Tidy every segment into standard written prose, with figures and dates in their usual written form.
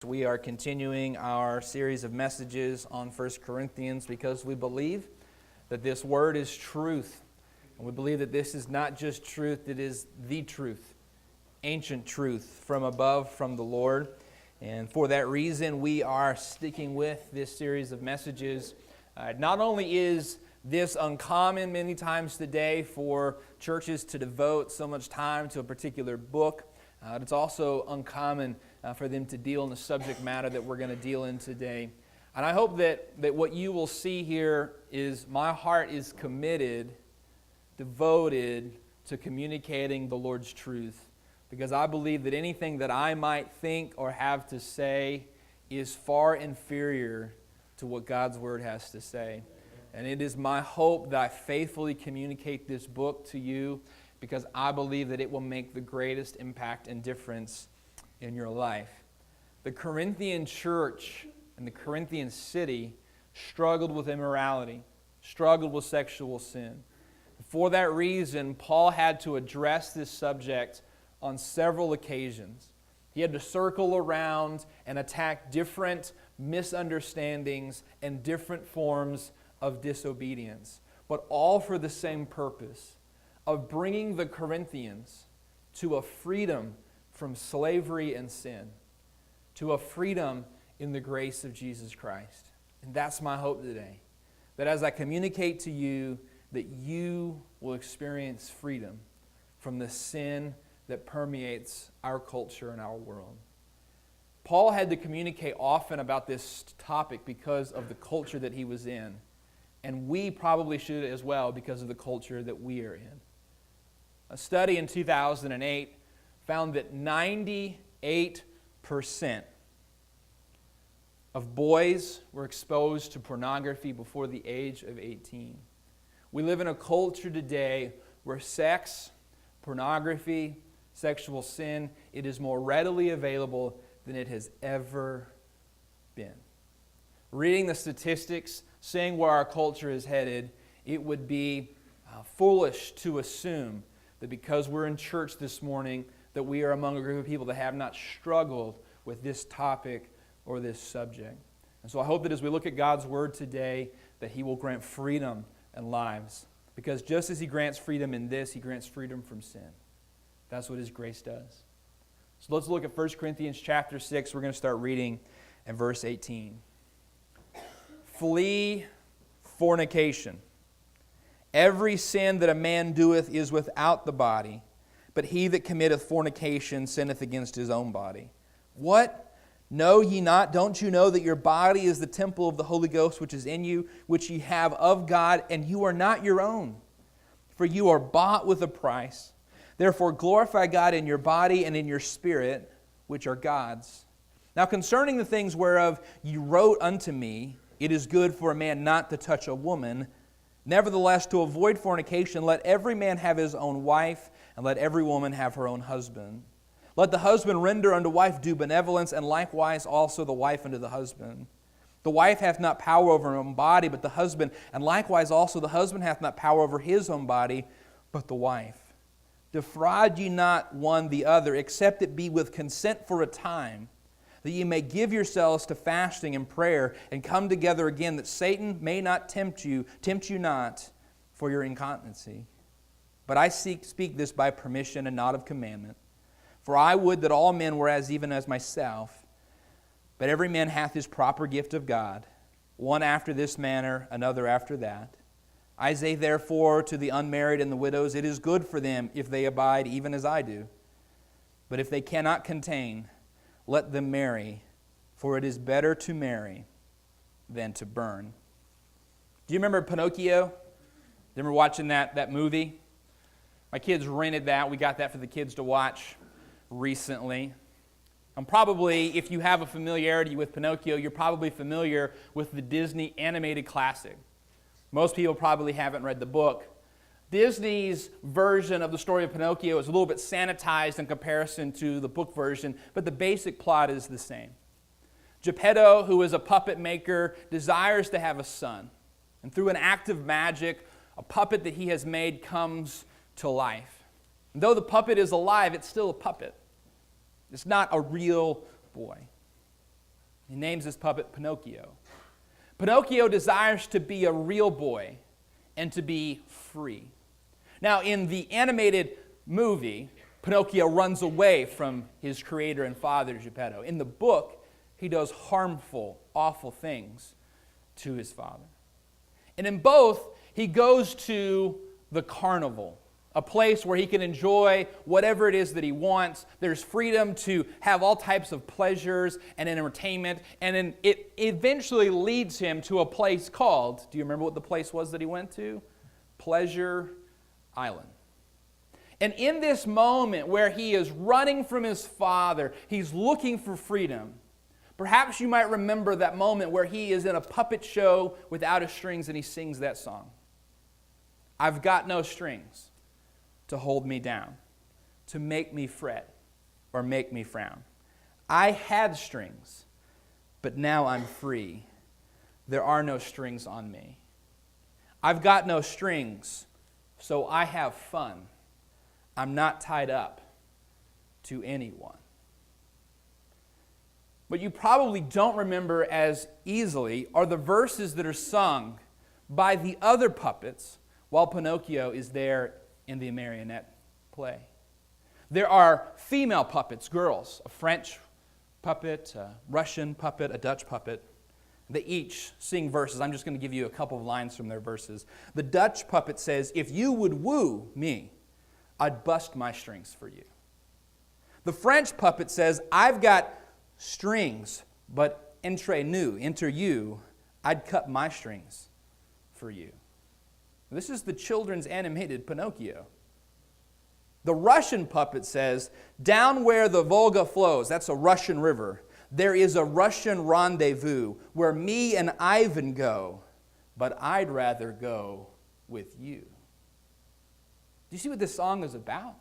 We are continuing our series of messages on 1 Corinthians because we believe that this word is truth. And we believe that this is not just truth, it is the truth, ancient truth from above, from the Lord. And for that reason, we are sticking with this series of messages. Not only is this uncommon many times today for churches to devote so much time to a particular book, it's also uncommon for them to deal in the subject matter that we're going to deal in today. And I hope that what you will see here is my heart is committed, devoted to communicating the Lord's truth. Because I believe that anything that I might think or have to say is far inferior to what God's Word has to say. And it is my hope that I faithfully communicate this book to you because I believe that it will make the greatest impact and difference in your life. The Corinthian church and the Corinthian city struggled with immorality, struggled with sexual sin. For that reason, Paul had to address this subject on several occasions. He had to circle around and attack different misunderstandings and different forms of disobedience, but all for the same purpose of bringing the Corinthians to a freedom from slavery and sin, to a freedom in the grace of Jesus Christ. And that's my hope today, that as I communicate to you, that you will experience freedom from the sin that permeates our culture and our world. Paul had to communicate often about this topic because of the culture that he was in. And we probably should as well because of the culture that we are in. A study in 2008 found that 98% of boys were exposed to pornography before the age of 18. We live in a culture today where sex, pornography, sexual sin, it is more readily available than it has ever been. Reading the statistics, seeing where our culture is headed, it would be foolish to assume that because we're in church this morning, that we are among a group of people that have not struggled with this topic or this subject. And so I hope that as we look at God's Word today, that He will grant freedom and lives. Because just as He grants freedom in this, He grants freedom from sin. That's what His grace does. So let's look at 1 Corinthians chapter 6. We're going to start reading in verse 18. Flee fornication. Every sin that a man doeth is without the body, but he that committeth fornication sinneth against his own body. What? Know ye not? Don't you know that your body is the temple of the Holy Ghost which is in you, which ye have of God, and you are not your own? For you are bought with a price. Therefore glorify God in your body and in your spirit, which are God's. Now concerning the things whereof ye wrote unto me, it is good for a man not to touch a woman. Nevertheless, to avoid fornication, let every man have his own wife, and let every woman have her own husband. Let the husband render unto wife due benevolence, and likewise also the wife unto the husband. The wife hath not power over her own body, but the husband, and likewise also the husband hath not power over his own body, but the wife. Defraud ye not one the other, except it be with consent for a time, that ye may give yourselves to fasting and prayer, and come together again, that Satan may not tempt you not for your incontinency. But I speak this by permission and not of commandment. For I would that all men were even as myself. But every man hath his proper gift of God, one after this manner, another after that. I say therefore to the unmarried and the widows, it is good for them if they abide even as I do. But if they cannot contain, let them marry, for it is better to marry than to burn. Do you remember Pinocchio? Remember watching that movie? My kids rented that. We got that for the kids to watch recently. And probably, if you have a familiarity with Pinocchio, you're probably familiar with the Disney animated classic. Most people probably haven't read the book. Disney's version of the story of Pinocchio is a little bit sanitized in comparison to the book version, but the basic plot is the same. Geppetto, who is a puppet maker, desires to have a son. And through an act of magic, a puppet that he has made comes to life. And though the puppet is alive, it's still a puppet. It's not a real boy. He names his puppet Pinocchio. Pinocchio desires to be a real boy and to be free. Now, in the animated movie, Pinocchio runs away from his creator and father, Geppetto. In the book, he does harmful, awful things to his father. And in both, he goes to the carnival, a place where he can enjoy whatever it is that he wants. There's freedom to have all types of pleasures and entertainment, and it eventually leads him to a place called, do you remember what the place was that he went to? Pleasure Island. And in this moment where he is running from his father, he's looking for freedom. Perhaps you might remember that moment where he is in a puppet show without his strings and he sings that song. I've got no strings to hold me down, to make me fret or make me frown. I had strings, but now I'm free. There are no strings on me. I've got no strings, so I have fun. I'm not tied up to anyone. What you probably don't remember as easily are the verses that are sung by the other puppets while Pinocchio is there in the marionette play. There are female puppets, girls, a French puppet, a Russian puppet, a Dutch puppet. They each sing verses. I'm just going to give you a couple of lines from their verses. The Dutch puppet says, "If you would woo me, I'd bust my strings for you." The French puppet says, "I've got strings, but entre nous, enter you, I'd cut my strings for you." This is the children's animated Pinocchio. The Russian puppet says, "Down where the Volga flows," that's a Russian river, "there is a Russian rendezvous where me and Ivan go, but I'd rather go with you." Do you see what this song is about?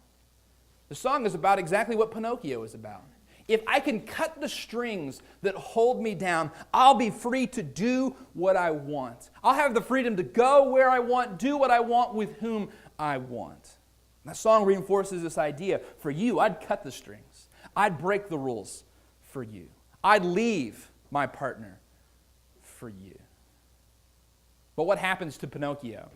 The song is about exactly what Pinocchio is about. If I can cut the strings that hold me down, I'll be free to do what I want. I'll have the freedom to go where I want, do what I want, with whom I want. That song reinforces this idea. For you, I'd cut the strings. I'd break the rules for you. I'd leave my partner for you. But what happens to Pinocchio?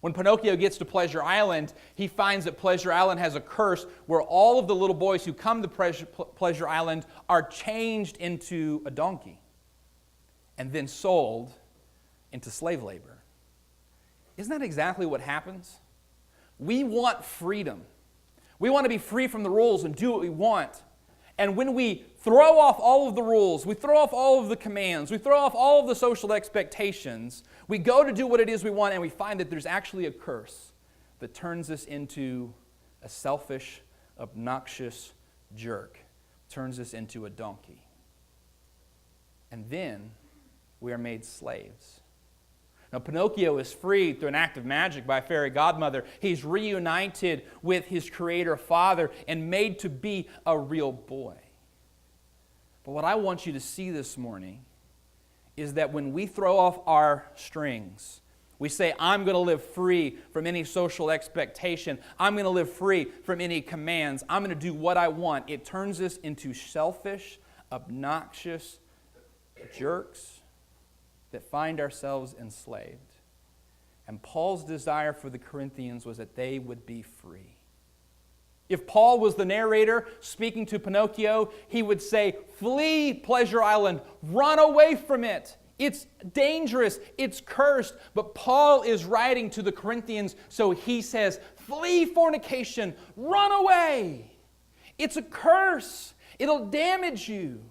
When Pinocchio gets to Pleasure Island, he finds that Pleasure Island has a curse where all of the little boys who come to Pleasure Island are changed into a donkey and then sold into slave labor. Isn't that exactly what happens? We want freedom. We want to be free from the rules and do what we want. And when we throw off all of the rules, we throw off all of the commands, we throw off all of the social expectations, we go to do what it is we want, and we find that there's actually a curse that turns us into a selfish, obnoxious jerk, turns us into a donkey. And then we are made slaves. Now, Pinocchio is freed through an act of magic by a fairy godmother. He's reunited with his creator father and made to be a real boy. But what I want you to see this morning is that when we throw off our strings, we say, I'm going to live free from any social expectation. I'm going to live free from any commands. I'm going to do what I want. It turns us into selfish, obnoxious jerks that find ourselves enslaved. And Paul's desire for the Corinthians was that they would be free. If Paul was the narrator speaking to Pinocchio, he would say, "Flee Pleasure Island, run away from it. It's dangerous, it's cursed." But Paul is writing to the Corinthians, so he says, "Flee fornication, run away. It's a curse, it'll damage you."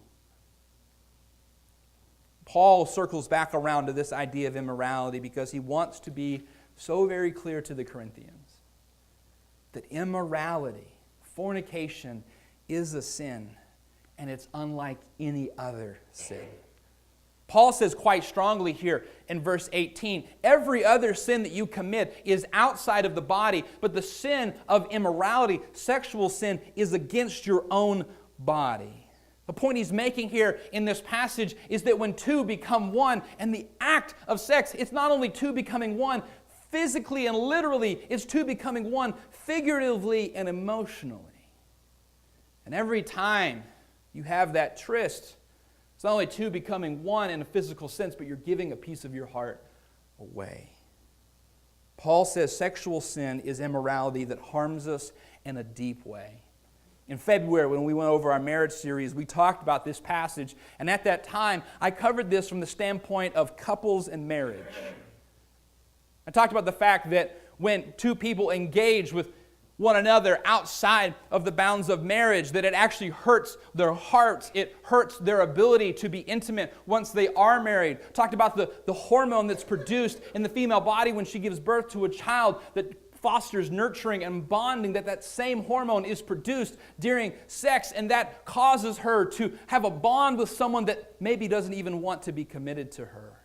Paul circles back around to this idea of immorality because he wants to be so very clear to the Corinthians that immorality, fornication, is a sin, and it's unlike any other sin. Paul says quite strongly here in verse 18, every other sin that you commit is outside of the body, but the sin of immorality, sexual sin, is against your own body. The point he's making here in this passage is that when two become one, and the act of sex, it's not only two becoming one physically and literally, it's two becoming one figuratively and emotionally. And every time you have that tryst It's not only two becoming one in a physical sense, but you're giving a piece of your heart away. Paul says sexual sin is immorality that harms us in a deep way. In February, when we went over our marriage series, we talked about this passage, and at that time, I covered this from the standpoint of couples and marriage. I talked about the fact that when two people engage with one another outside of the bounds of marriage, that it actually hurts their hearts. It hurts their ability to be intimate once they are married. Talked about the hormone that's produced in the female body when she gives birth to a child that fosters nurturing and bonding, that same hormone is produced during sex, and that causes her to have a bond with someone that maybe doesn't even want to be committed to her.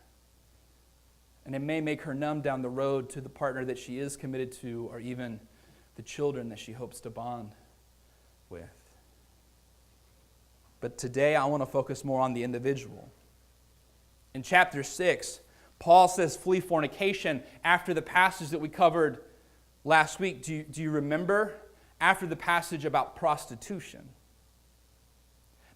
And it may make her numb down the road to the partner that she is committed to, or even the children that she hopes to bond with. But today I want to focus more on the individual. In chapter 6, Paul says flee fornication after the passage that we covered last week. Do you remember? After the passage about prostitution.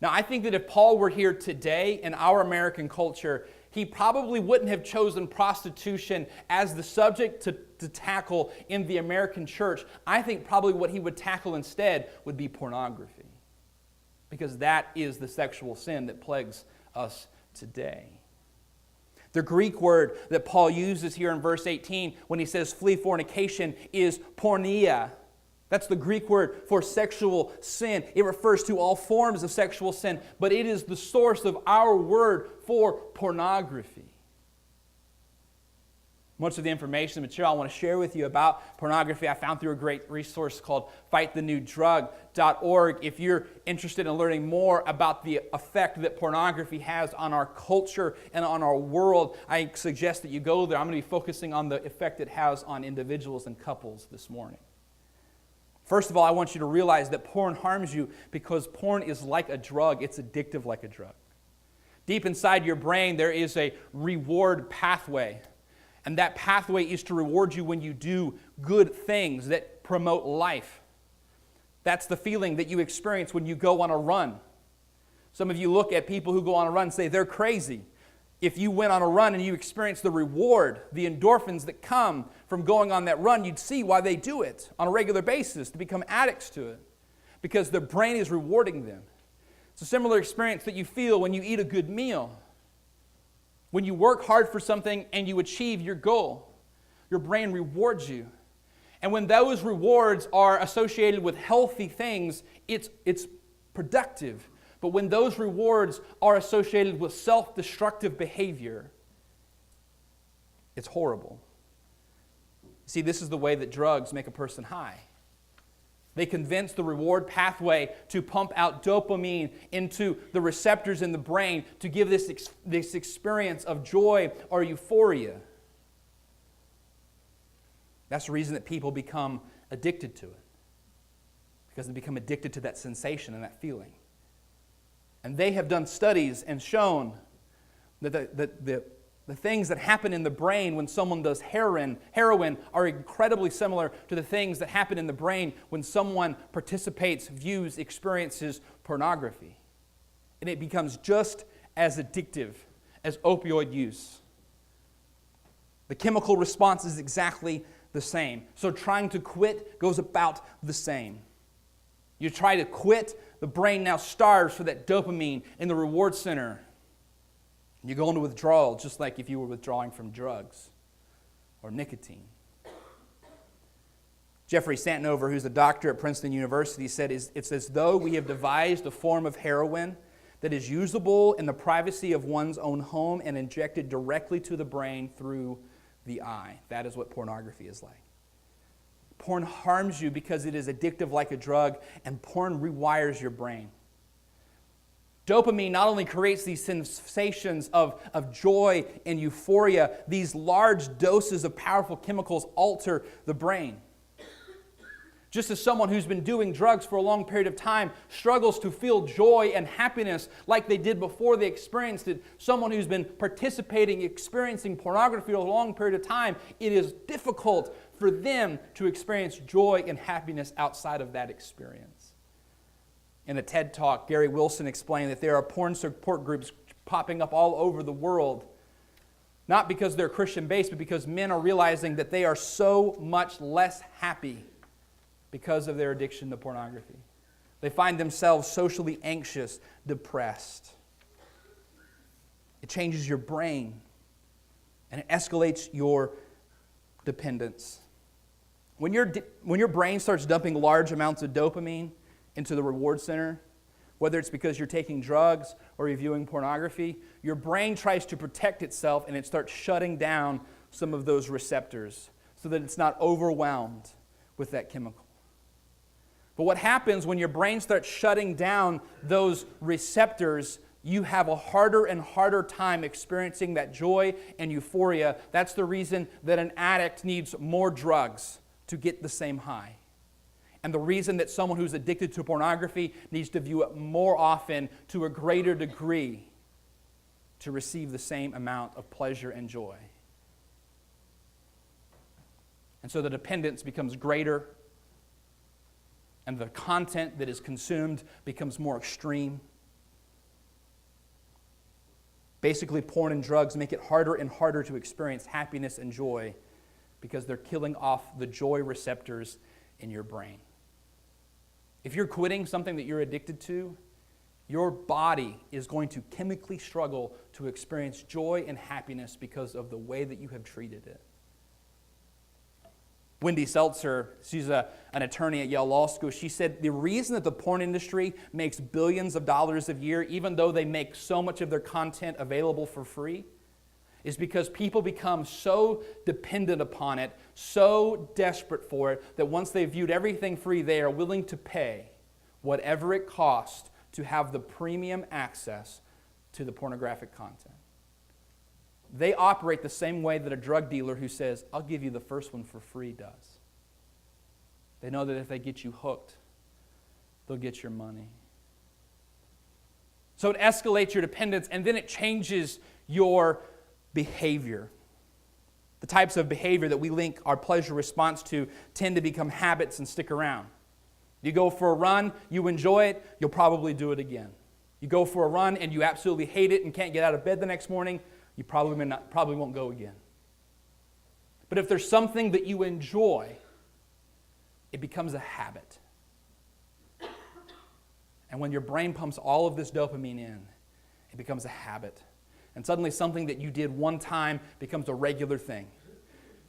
Now, I think that if Paul were here today in our American culture, he probably wouldn't have chosen prostitution as the subject to tackle in the American church. I think probably what he would tackle instead would be pornography, because that is the sexual sin that plagues us today. The Greek word that Paul uses here in verse 18 when he says flee fornication is porneia. That's the Greek word for sexual sin. It refers to all forms of sexual sin, but it is the source of our word for pornography. Much of the information and material I want to share with you about pornography I found through a great resource called fightthenewdrug.org. If you're interested in learning more about the effect that pornography has on our culture and on our world, I suggest that you go there. I'm going to be focusing on the effect it has on individuals and couples this morning. First of all, I want you to realize that porn harms you because porn is like a drug. It's addictive like a drug. Deep inside your brain, there is a reward pathway. And that pathway is to reward you when you do good things that promote life. That's the feeling that you experience when you go on a run. Some of you look at people who go on a run and say they're crazy. If you went on a run and you experienced the reward, the endorphins that come from going on that run, you'd see why they do it on a regular basis, to become addicts to it, because their brain is rewarding them. It's a similar experience that you feel when you eat a good meal. When you work hard for something and you achieve your goal, your brain rewards you. And when those rewards are associated with healthy things, it's productive. But when those rewards are associated with self-destructive behavior, it's horrible. See, this is the way that drugs make a person high. They convince the reward pathway to pump out dopamine into the receptors in the brain to give this experience of joy or euphoria. That's the reason that people become addicted to it, because they become addicted to that sensation and that feeling. And they have done studies and shown that the things that happen in the brain when someone does heroin are incredibly similar to the things that happen in the brain when someone participates, views, experiences pornography. And it becomes just as addictive as opioid use. The chemical response is exactly the same. So trying to quit goes about the same. You try to quit, the brain now starves for that dopamine in the reward center. You go into withdrawal just like if you were withdrawing from drugs or nicotine. Jeffrey Santanover, who's a doctor at Princeton University, said it's as though we have devised a form of heroin that is usable in the privacy of one's own home and injected directly to the brain through the eye. That is what pornography is like. Porn harms you because it is addictive like a drug, and porn rewires your brain. Dopamine not only creates these sensations of joy and euphoria, these large doses of powerful chemicals alter the brain. Just as someone who's been doing drugs for a long period of time struggles to feel joy and happiness like they did before they experienced it, someone who's been experiencing pornography for a long period of time, it is difficult for them to experience joy and happiness outside of that experience. In a TED Talk, Gary Wilson explained that there are porn support groups popping up all over the world. Not because they're Christian-based, but because men are realizing that they are so much less happy because of their addiction to pornography. They find themselves socially anxious, depressed. It changes your brain, and it escalates your dependence. When your brain starts dumping large amounts of dopamine into the reward center, whether it's because you're taking drugs or you're viewing pornography, your brain tries to protect itself and it starts shutting down some of those receptors so that it's not overwhelmed with that chemical. But what happens when your brain starts shutting down those receptors, you have a harder and harder time experiencing that joy and euphoria. That's the reason that an addict needs more drugs to get the same high. And the reason that someone who's addicted to pornography needs to view it more often to a greater degree to receive the same amount of pleasure and joy. And so the dependence becomes greater, and the content that is consumed becomes more extreme. Basically, porn and drugs make it harder and harder to experience happiness and joy because they're killing off the joy receptors in your brain. If you're quitting something that you're addicted to, your body is going to chemically struggle to experience joy and happiness because of the way that you have treated it. Wendy Seltzer, she's an attorney at Yale Law School, she said the reason that the porn industry makes billions of dollars a year, even though they make so much of their content available for free, is because people become so dependent upon it, so desperate for it, that once they've viewed everything free, they are willing to pay whatever it costs to have the premium access to the pornographic content. They operate the same way that a drug dealer who says, I'll give you the first one for free does. They know that if they get you hooked, they'll get your money. So it escalates your dependence, and then it changes your behavior. The types of behavior that we link our pleasure response to tend to become habits and stick around. You go for a run, you enjoy it, you'll probably do it again. You go for a run and you absolutely hate it and can't get out of bed the next morning, you probably won't go again. But if there's something that you enjoy, it becomes a habit. And when your brain pumps all of this dopamine in, it becomes a habit. And suddenly something that you did one time becomes a regular thing.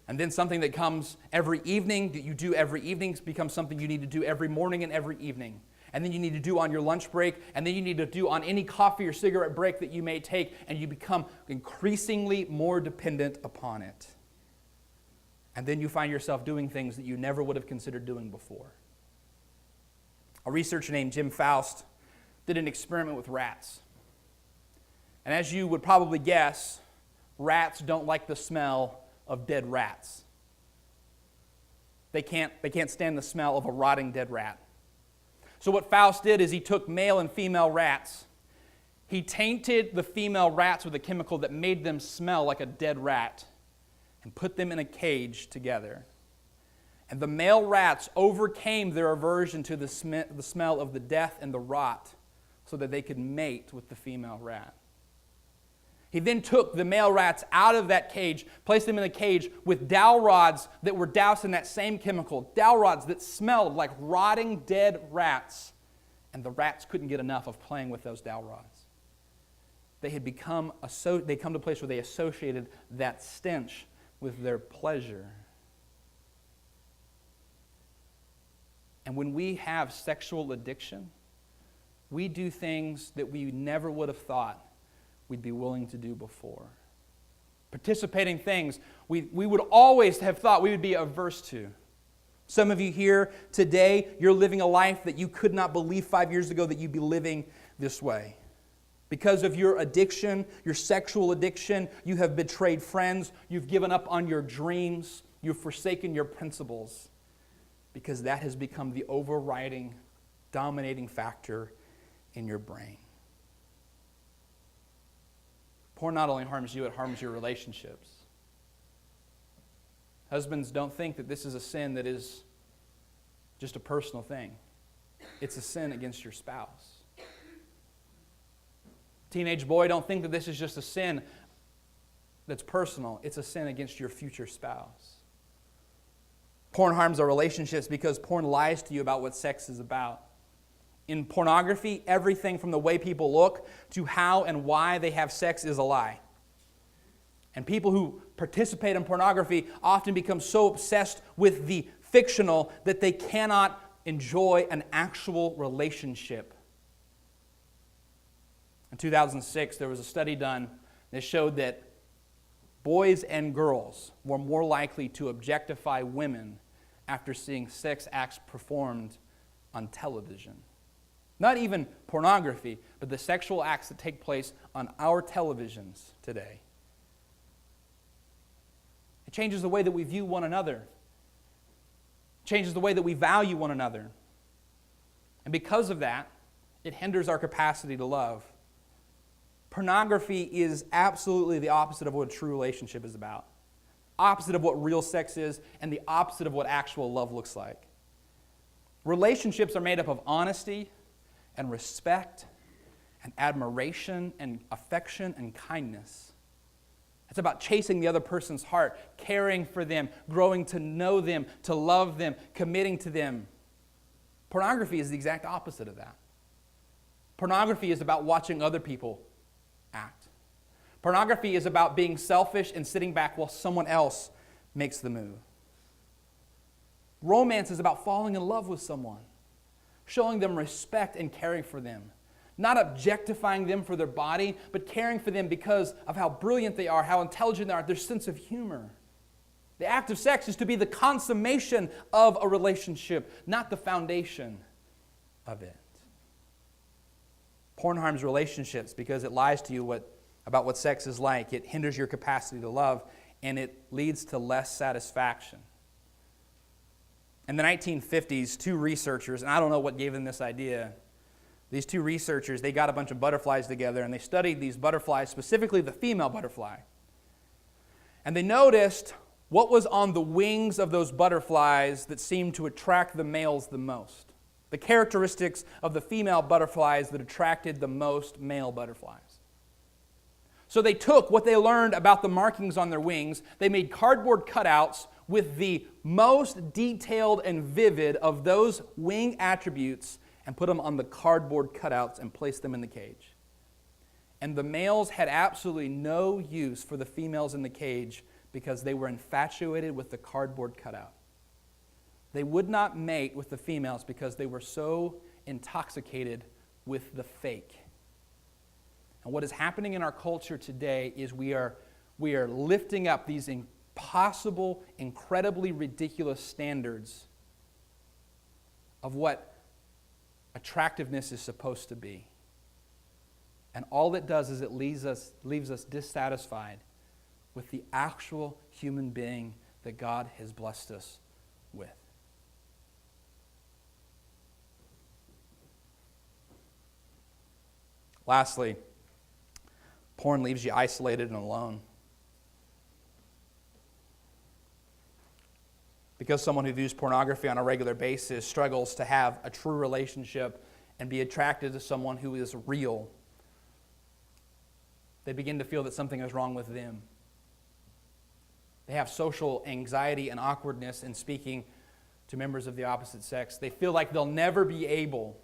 And then something that comes every evening, that you do every evening, becomes something you need to do every morning and every evening. And then you need to do on your lunch break, and then you need to do on any coffee or cigarette break that you may take, and you become increasingly more dependent upon it. And then you find yourself doing things that you never would have considered doing before. A researcher named Jim Faust did an experiment with rats. And as you would probably guess, rats don't like the smell of dead rats. They can't stand the smell of a rotting dead rat. So what Faust did is he took male and female rats. He tainted the female rats with a chemical that made them smell like a dead rat and put them in a cage together. And the male rats overcame their aversion to the smell of the death and the rot so that they could mate with the female rat. He then took the male rats out of that cage, placed them in a cage with dowel rods that were doused in that same chemical, dowel rods that smelled like rotting dead rats, and the rats couldn't get enough of playing with those dowel rods. They come to a place where they associated that stench with their pleasure. And when we have sexual addiction, we do things that we never would have thought we'd be willing to do before. Participating things we would always have thought we would be averse to. Some of you here today, you're living a life that you could not believe 5 years ago that you'd be living this way. Because of your addiction, your sexual addiction, you have betrayed friends, you've given up on your dreams, you've forsaken your principles, because that has become the overriding, dominating factor in your brain. Porn not only harms you, it harms your relationships. Husbands, don't think that this is a sin that is just a personal thing. It's a sin against your spouse. Teenage boy, don't think that this is just a sin that's personal. It's a sin against your future spouse. Porn harms our relationships because porn lies to you about what sex is about. In pornography, everything from the way people look to how and why they have sex is a lie. And people who participate in pornography often become so obsessed with the fictional that they cannot enjoy an actual relationship. In 2006, there was a study done that showed that boys and girls were more likely to objectify women after seeing sex acts performed on television. Not even pornography, but the sexual acts that take place on our televisions today. It changes the way that we view one another. It changes the way that we value one another. And because of that, it hinders our capacity to love. Pornography is absolutely the opposite of what a true relationship is about. Opposite of what real sex is, and the opposite of what actual love looks like. Relationships are made up of honesty and respect and admiration and affection and kindness. It's about chasing the other person's heart, caring for them, growing to know them, to love them, committing to them. Pornography is the exact opposite of that. Pornography is about watching other people act. Pornography is about being selfish and sitting back while someone else makes the move. Romance is about falling in love with someone, showing them respect and caring for them. Not objectifying them for their body, but caring for them because of how brilliant they are, how intelligent they are, their sense of humor. The act of sex is to be the consummation of a relationship, not the foundation of it. Porn harms relationships because it lies to you about what sex is like. It hinders your capacity to love, and it leads to less satisfaction. In the 1950s, two researchers, and I don't know what gave them this idea, these two researchers, they got a bunch of butterflies together, and they studied these butterflies, specifically the female butterfly. And they noticed what was on the wings of those butterflies that seemed to attract the males the most. The characteristics of the female butterflies that attracted the most male butterflies. So they took what they learned about the markings on their wings, they made cardboard cutouts with the most detailed and vivid of those wing attributes and put them on the cardboard cutouts and placed them in the cage. And the males had absolutely no use for the females in the cage because they were infatuated with the cardboard cutout. They would not mate with the females because they were so intoxicated with the fake. And what is happening in our culture today is we are lifting up these impossible, incredibly ridiculous standards of what attractiveness is supposed to be. And all it does is it leaves us dissatisfied with the actual human being that God has blessed us with. Lastly, porn leaves you isolated and alone. Because someone who views pornography on a regular basis struggles to have a true relationship and be attracted to someone who is real, they begin to feel that something is wrong with them. They have social anxiety and awkwardness in speaking to members of the opposite sex. They feel like they'll never be able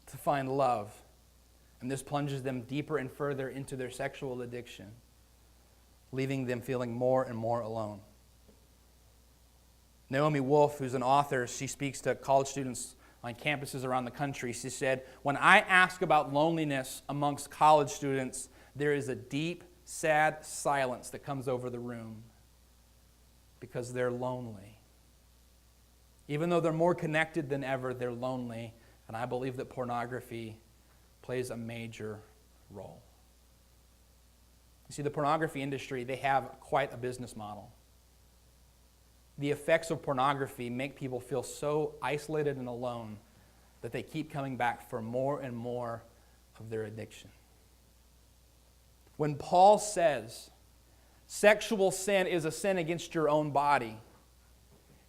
to find love. And this plunges them deeper and further into their sexual addiction, leaving them feeling more and more alone. Naomi Wolf, who's an author, she speaks to college students on campuses around the country. She said, "When I ask about loneliness amongst college students, there is a deep, sad silence that comes over the room because they're lonely. Even though they're more connected than ever, they're lonely, and I believe that pornography plays a major role." You see, the pornography industry, they have quite a business model. The effects of pornography make people feel so isolated and alone that they keep coming back for more and more of their addiction. When Paul says sexual sin is a sin against your own body,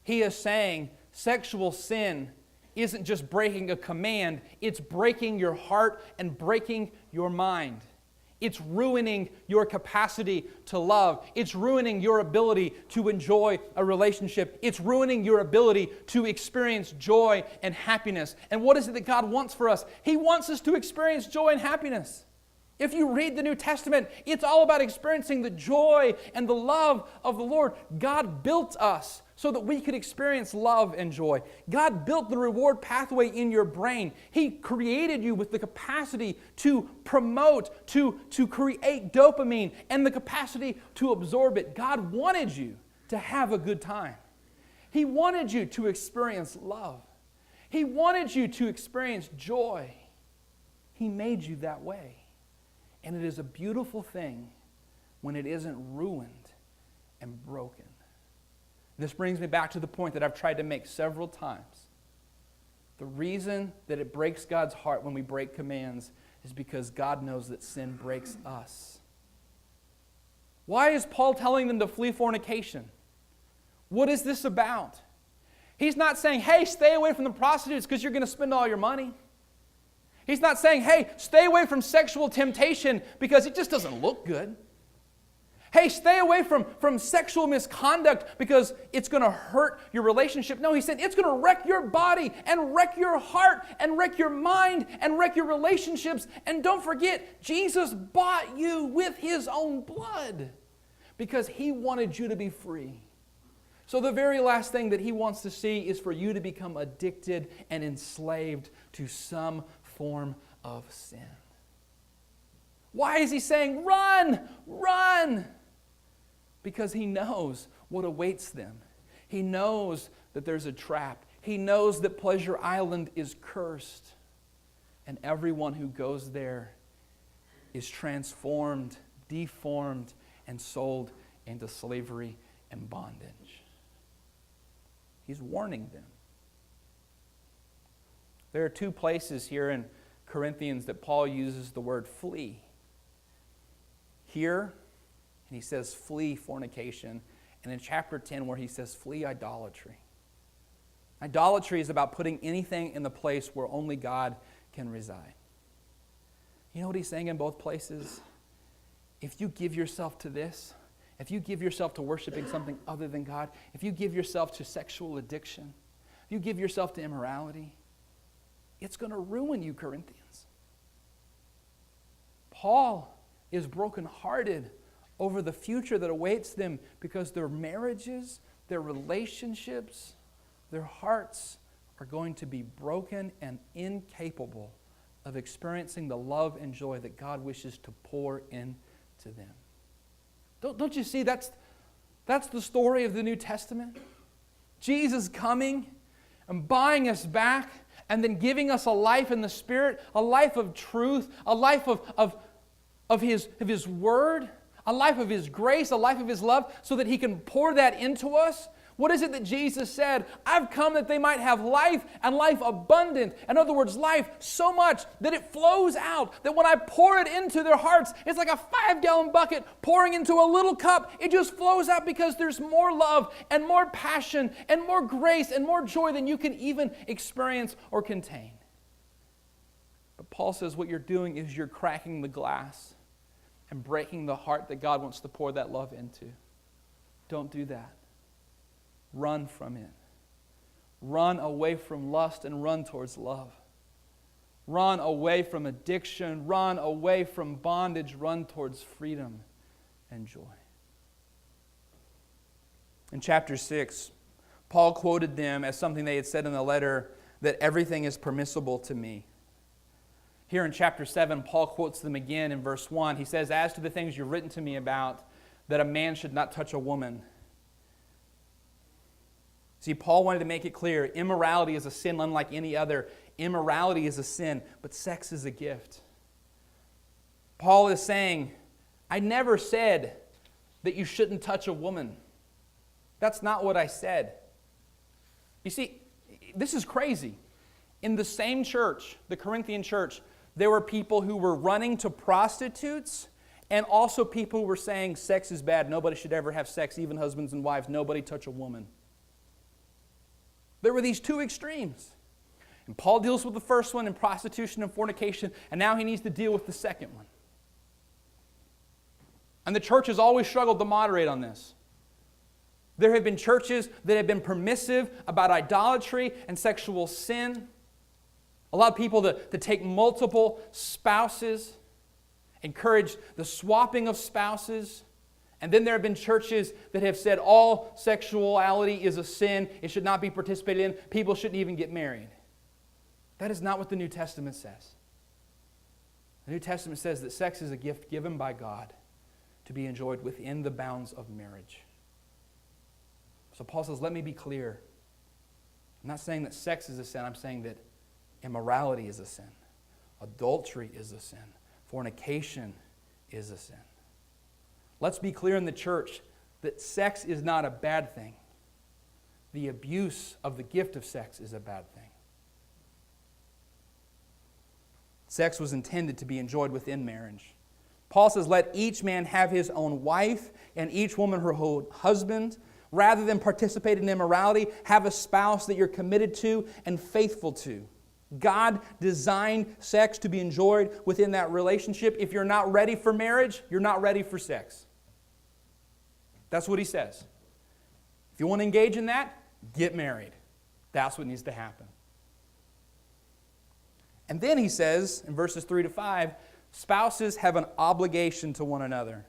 he is saying sexual sin isn't just breaking a command, it's breaking your heart and breaking your mind. It's ruining your capacity to love. It's ruining your ability to enjoy a relationship. It's ruining your ability to experience joy and happiness. And what is it that God wants for us? He wants us to experience joy and happiness. If you read the New Testament, it's all about experiencing the joy and the love of the Lord. God built us so that we could experience love and joy. God built the reward pathway in your brain. He created you with the capacity to promote, to create dopamine, and the capacity to absorb it. God wanted you to have a good time. He wanted you to experience love. He wanted you to experience joy. He made you that way. And it is a beautiful thing when it isn't ruined and broken. This brings me back to the point that I've tried to make several times. The reason that it breaks God's heart when we break commands is because God knows that sin breaks us. Why is Paul telling them to flee fornication? What is this about? He's not saying, hey, stay away from the prostitutes because you're going to spend all your money. He's not saying, hey, stay away from sexual temptation because it just doesn't look good. Hey, stay away from sexual misconduct because it's going to hurt your relationship. No, he said it's going to wreck your body and wreck your heart and wreck your mind and wreck your relationships. And don't forget, Jesus bought you with His own blood because He wanted you to be free. So the very last thing that He wants to see is for you to become addicted and enslaved to some form of sin. Why is He saying, run, run? Because He knows what awaits them. He knows that there's a trap. He knows that Pleasure Island is cursed. And everyone who goes there is transformed, deformed, and sold into slavery and bondage. He's warning them. There are two places here in Corinthians that Paul uses the word flee. Here, and he says flee fornication. And in chapter 10 where he says flee idolatry. Idolatry is about putting anything in the place where only God can reside. You know what he's saying in both places? If you give yourself to this, if you give yourself to worshiping something other than God, if you give yourself to sexual addiction, if you give yourself to immorality, it's going to ruin you, Corinthians. Paul is brokenhearted over the future that awaits them because their marriages, their relationships, their hearts are going to be broken and incapable of experiencing the love and joy that God wishes to pour into them. Don't you see that's the story of the New Testament? Jesus coming and buying us back and then giving us a life in the Spirit, a life of truth, a life of His Word, a life of His grace, a life of His love, so that He can pour that into us. What is it that Jesus said? I've come that they might have life and life abundant. In other words, life so much that it flows out, that when I pour it into their hearts, it's like a 5-gallon bucket pouring into a little cup. It just flows out because there's more love and more passion and more grace and more joy than you can even experience or contain. But Paul says what you're doing is you're cracking the glass and breaking the heart that God wants to pour that love into. Don't do that. Run from it. Run away from lust and run towards love. Run away from addiction. Run away from bondage. Run towards freedom and joy. In chapter 6, Paul quoted them as something they had said in the letter, that everything is permissible to me. Here in chapter 7, Paul quotes them again in verse 1. He says, as to the things you've written to me about, that a man should not touch a woman. See, Paul wanted to make it clear, immorality is a sin unlike any other. Immorality is a sin, but sex is a gift. Paul is saying, I never said that you shouldn't touch a woman. That's not what I said. You see, this is crazy. In the same church, the Corinthian church, there were people who were running to prostitutes and also people who were saying sex is bad. Nobody should ever have sex, even husbands and wives. Nobody touch a woman. There were these two extremes. And Paul deals with the first one in prostitution and fornication, and now he needs to deal with the second one. And the church has always struggled to moderate on this. There have been churches that have been permissive about idolatry and sexual sin. Allow people to take multiple spouses, encourage the swapping of spouses. And then there have been churches that have said all sexuality is a sin. It should not be participated in. People shouldn't even get married. That is not what the New Testament says. The New Testament says that sex is a gift given by God to be enjoyed within the bounds of marriage. So Paul says, let me be clear. I'm not saying that sex is a sin. I'm saying that immorality is a sin. Adultery is a sin. Fornication is a sin. Let's be clear in the church that sex is not a bad thing. The abuse of the gift of sex is a bad thing. Sex was intended to be enjoyed within marriage. Paul says, let each man have his own wife and each woman her own husband. Rather than participate in immorality, have a spouse that you're committed to and faithful to. God designed sex to be enjoyed within that relationship. If you're not ready for marriage, you're not ready for sex. That's what he says. If you want to engage in that, get married. That's what needs to happen. And then he says, in verses 3 to 5, spouses have an obligation to one another.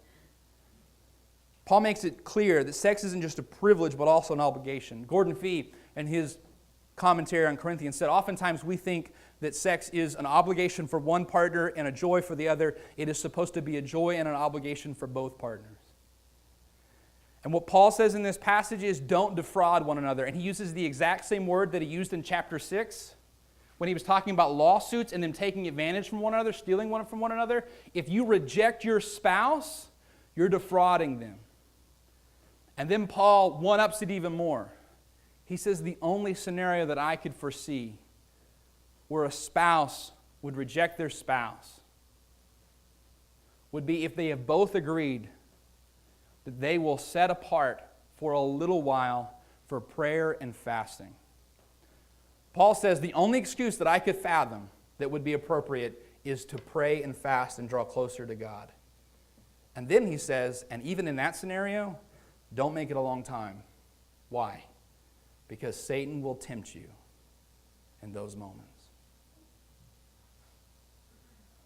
Paul makes it clear that sex isn't just a privilege, but also an obligation. Gordon Fee, in his commentary on Corinthians, said, oftentimes we think that sex is an obligation for one partner and a joy for the other. It is supposed to be a joy and an obligation for both partners. And what Paul says in this passage is, don't defraud one another. And he uses the exact same word that he used in chapter 6 when he was talking about lawsuits and them taking advantage from one another, stealing one from one another. If you reject your spouse, you're defrauding them. And then Paul one-ups it even more. He says the only scenario that I could foresee where a spouse would reject their spouse would be if they have both agreed that they will set apart for a little while for prayer and fasting. Paul says the only excuse that I could fathom that would be appropriate is to pray and fast and draw closer to God. And then he says, and even in that scenario, don't make it a long time. Why? Because Satan will tempt you in those moments.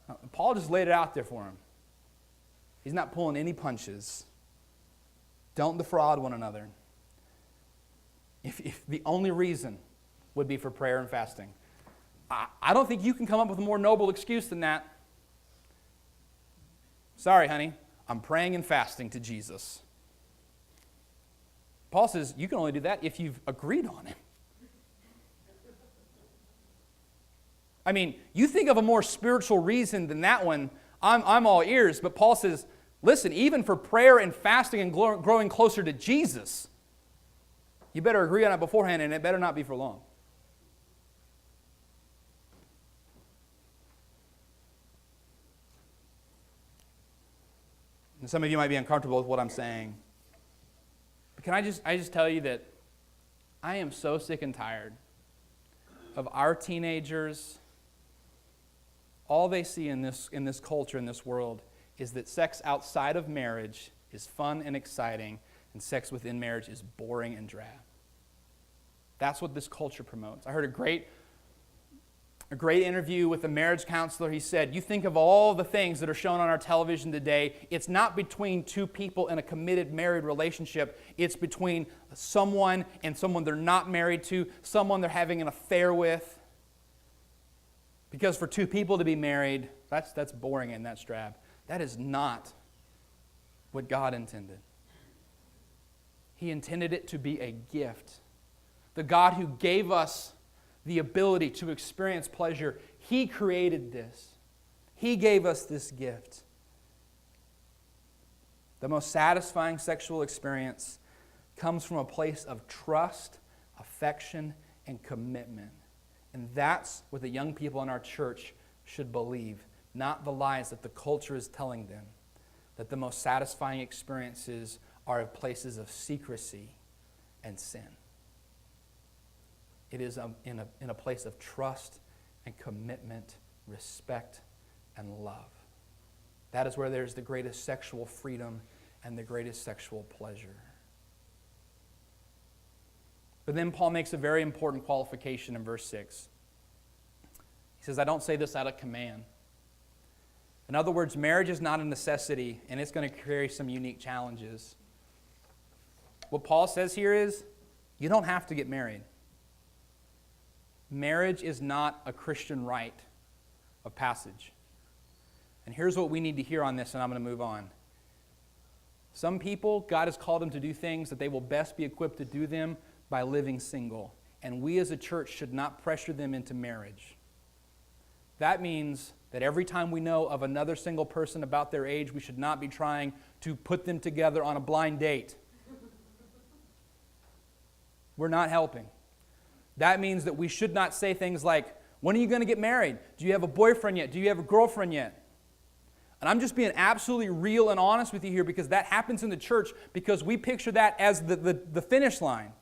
Now, Paul just laid it out there for him. He's not pulling any punches. Don't defraud one another. If the only reason would be for prayer and fasting, I don't think you can come up with a more noble excuse than that. Sorry, honey, I'm praying and fasting to Jesus. Paul says you can only do that if you've agreed on it. I mean, you think of a more spiritual reason than that one, I'm all ears. But Paul says, listen, even for prayer and fasting and growing closer to Jesus, you better agree on it beforehand, and it better not be for long. And some of you might be uncomfortable with what I'm saying. But can I just tell you that I am so sick and tired of our teenagers. All they see in this culture, in this world, is that sex outside of marriage is fun and exciting, and sex within marriage is boring and drab. That's what this culture promotes. I heard a great interview with a marriage counselor. He said, you think of all the things that are shown on our television today, it's not between two people in a committed married relationship. It's between someone and someone they're not married to, someone they're having an affair with. Because for two people to be married, that's boring and that's drab. That is not what God intended. He intended it to be a gift. The God who gave us the ability to experience pleasure, He created this. He gave us this gift. The most satisfying sexual experience comes from a place of trust, affection, and commitment. And that's what the young people in our church should believe, not the lies that the culture is telling them, that the most satisfying experiences are places of secrecy and sin. It is in a place of trust and commitment, respect and love. That is where there's the greatest sexual freedom and the greatest sexual pleasure. But then Paul makes a very important qualification in verse 6. He says, I don't say this out of command. In other words, marriage is not a necessity, and it's going to carry some unique challenges. What Paul says here is, you don't have to get married. Marriage is not a Christian rite of passage. And here's what we need to hear on this, and I'm going to move on. Some people, God has called them to do things that they will best be equipped to do them by living single. And we as a church should not pressure them into marriage. That means that every time we know of another single person about their age, we should not be trying to put them together on a blind date. We're not helping. That means that we should not say things like, when are you going to get married? Do you have a boyfriend yet? Do you have a girlfriend yet? And I'm just being absolutely real and honest with you here, because that happens in the church because we picture that as the finish line.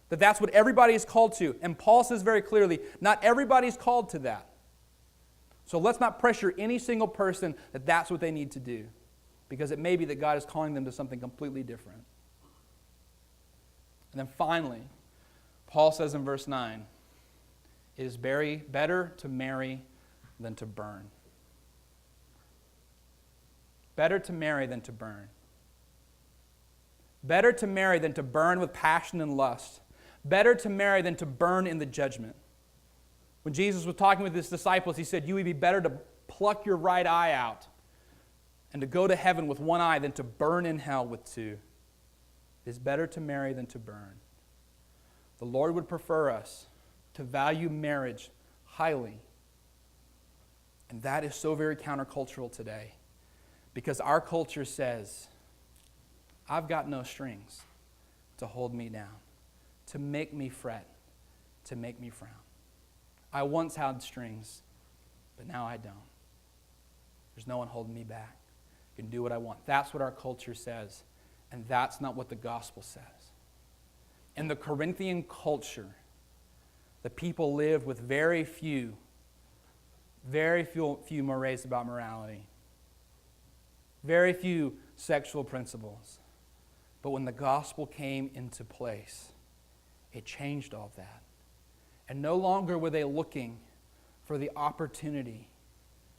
That's what everybody is called to. And Paul says very clearly, not everybody's called to that. So let's not pressure any single person that that's what they need to do, because it may be that God is calling them to something completely different. And then finally, Paul says in verse 9, it is better to marry than to burn. Better to marry than to burn. Better to marry than to burn with passion and lust. Better to marry than to burn in the judgment. When Jesus was talking with his disciples, he said, you would be better to pluck your right eye out and to go to heaven with one eye than to burn in hell with two. It is better to marry than to burn. The Lord would prefer us to value marriage highly. And that is so very countercultural today, because our culture says, I've got no strings to hold me down, to make me fret, to make me frown. I once had strings, but now I don't. There's no one holding me back. I can do what I want. That's what our culture says, and that's not what the gospel says. In the Corinthian culture, the people lived with very few mores about morality, very few sexual principles. But when the gospel came into place, it changed all that. And no longer were they looking for the opportunity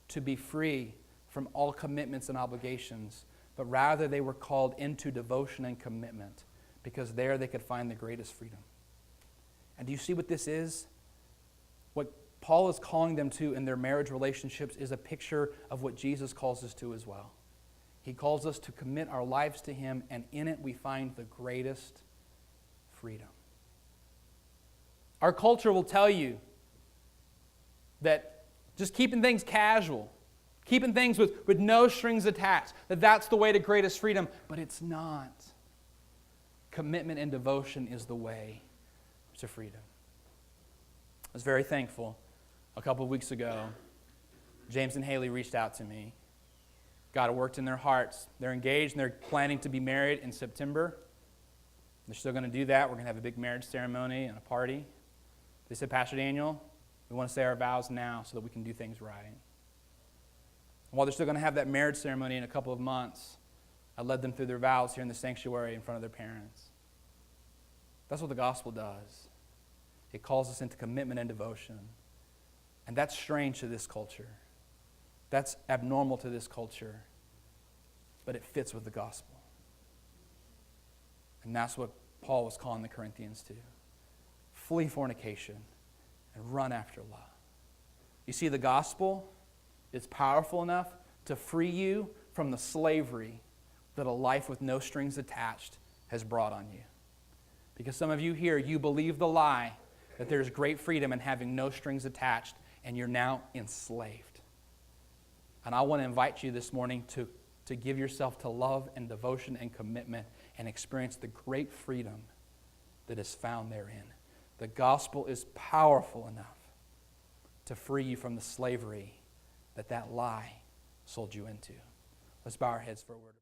to be free from all commitments and obligations, but rather they were called into devotion and commitment, because there they could find the greatest freedom. And do you see what this is? What Paul is calling them to in their marriage relationships is a picture of what Jesus calls us to as well. He calls us to commit our lives to Him, and in it we find the greatest freedom. Our culture will tell you that just keeping things casual, keeping things with no strings attached, that's the way to greatest freedom, but it's not. Commitment and devotion is the way to freedom. I was very thankful. A couple of weeks ago, James and Haley reached out to me. God worked in their hearts. They're engaged and they're planning to be married in September. They're still going to do that. We're going to have a big marriage ceremony and a party. They said, Pastor Daniel, we want to say our vows now so that we can do things right. And while they're still going to have that marriage ceremony in a couple of months, I led them through their vows here in the sanctuary in front of their parents. That's what the gospel does. It calls us into commitment and devotion. And that's strange to this culture. That's abnormal to this culture. But it fits with the gospel. And that's what Paul was calling the Corinthians to. Flee fornication and run after love. You see, the gospel is powerful enough to free you from the slavery that a life with no strings attached has brought on you. Because some of you here, you believe the lie that there's great freedom in having no strings attached, and you're now enslaved. And I want to invite you this morning to give yourself to love and devotion and commitment and experience the great freedom that is found therein. The gospel is powerful enough to free you from the slavery that lie sold you into. Let's bow our heads for a word.